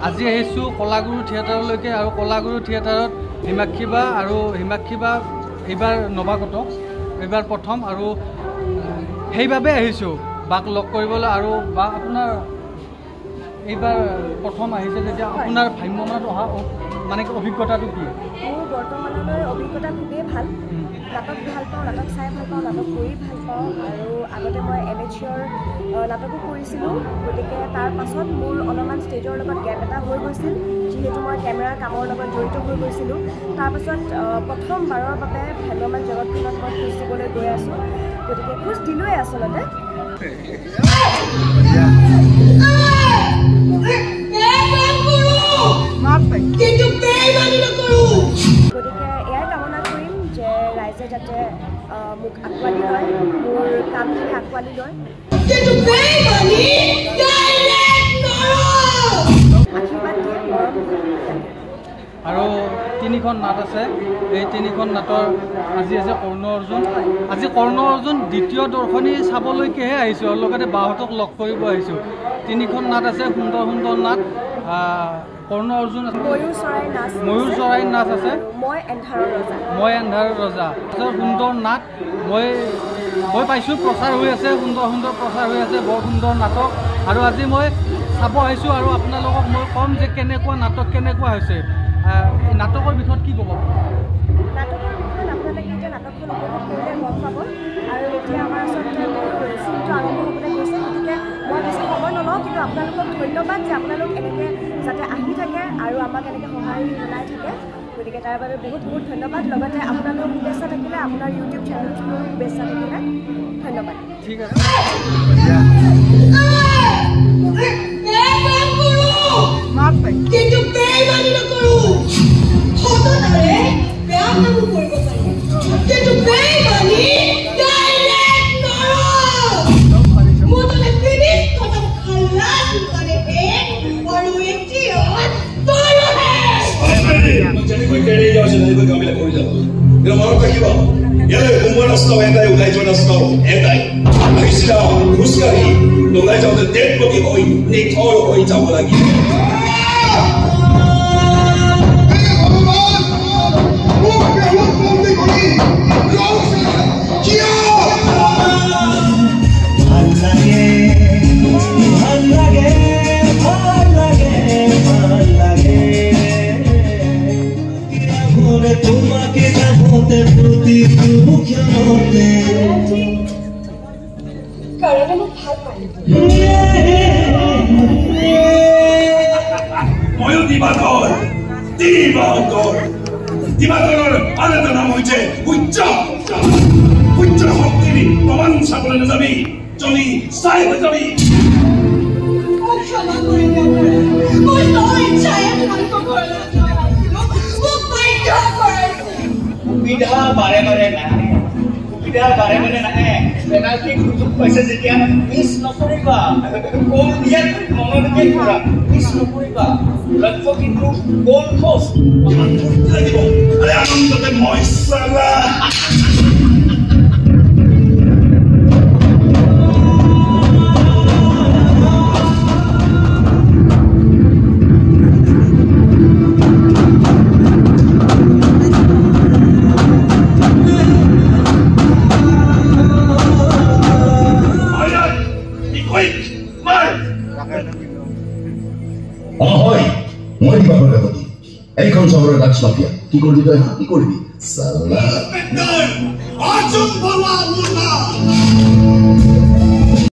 আজি আহিছোঁ কলাগুৰু থিয়েটাৰলৈকে আৰু কলাগুৰু থিয়েটাৰত হিমাক্ষী বা এইবাৰ নৱাগত এইবাৰ প্ৰথম আৰু সেইবাবে আহিছোঁ বাক লগ কৰিবলৈ আৰু বা আপোনাৰ এইবাৰ প্ৰথম আহিছে যেতিয়া আপোনাৰ ভ্ৰাম্যমানত অহা মানে অভিজ্ঞতাটো কি? মোৰ বৰ্তমানলৈ অভিজ্ঞতা খুবেই ভাল। নাটক ভাল পাওঁ, নাটক চাই ভাল পাওঁ, নাটক কৰি ভাল পাওঁ আৰু আগতে মই এমেচিয়ৰ নাটকো কৰিছিলোঁ। গতিকে তাৰ পাছত মোৰ অলপমান ষ্টেজৰ লগত গেপ এটা হৈ গৈছিল, যিহেতু মই কেমেৰাৰ কামৰ লগত জড়িত হৈ গৈছিলোঁ। তাৰপাছত প্ৰথমবাৰৰ বাবে ভ্ৰাম্যমান জগতখনত মই খোজ দিবলৈ গৈ আছোঁ। গতিকে খোজ দিলোঁৱেই আচলতে। গতিকে এয়াই কামনা কৰিম যে ৰাইজে যাতে মোক আঁকোৱালি লয়, মোৰ কামখিনি আঁকোৱালি লয়, আশীৰ্বাদ দিয়ে, মৰম দিয়ে। আৰু তিনিখন নাট আছে, এই তিনিখন নাটৰ আজি আছে কৰ্ণ অৰ্জুন। আজি কৰ্ণ অৰ্জুন দ্বিতীয় দৰ্শনী চাবলৈকেহে আহিছোঁ আৰু লগতে বাহঁতক লগ কৰিব আহিছোঁ। তিনিখন নাট আছে, সুন্দৰ সুন্দৰ নাট। কৰ্ণ অৰ্জুন আছে, ময়ূৰ চৰাইৰ নাচ আছে, মই এন্ধাৰৰ ৰজা সুন্দৰ নাট। মই পাইছোঁ প্ৰচাৰ হৈ আছে, সুন্দৰ সুন্দৰ প্ৰচাৰ হৈ আছে, বৰ সুন্দৰ নাটক। আৰু আজি মই চাব আহিছোঁ আৰু আপোনালোকক মই ক'ম যে কেনেকুৱা নাটক কেনেকুৱা হৈছে। নাটকৰ বিষয়ত কি ক'ব? নাটকৰ বিষয়ত আপোনালোকে এতিয়া নাটকখন উপভোগ কৰিলে গম পাব। আৰু এতিয়া আমাৰ আচলতে চিনটো আৰম্ভ হ'বলৈ গৈছে, গতিকে মই বেছি সময় নলওঁ, কিন্তু আপোনালোকক ধন্যবাদ যে আপোনালোক এনেকৈ যাতে আহি থাকে আৰু আমাক এনেকৈ সঁহাৰি জনাই থাকে। গতিকে তাৰ বাবে বহুত বহুত ধন্যবাদ। লগতে আপোনালোকৰ শুভেচ্ছা থাকিলে, আপোনাৰ ইউটিউব চেনেলটোৰো শুভেচ্ছা থাকিলে ধন্যবাদ। ঠিক আছে। দিবাকৰৰ আন এটা নাম হৈছে সূৰ্য। সূৰ্যৰ শক্তিৰ প্ৰমাণ চাবলৈ নাযাবি, জনি চাই হৈ যাবি। সুবিধা বাৰে বাৰে নাহে। পেনাল্টি সুযোগ পাইছে যেতিয়া মিছ নকৰিবা। গ'ল দিয়াত মনোনিৱেশ কৰা, মিছ নকৰিবা। লক্ষ্য কিন্তু গ'ল পোষ্ট লাগিব। আনন্দতে মই চালা এইখন চহৰৰ ড্ৰাগছ মাফিয়া। কি কৰিবি তই? কি কৰিবি? চালা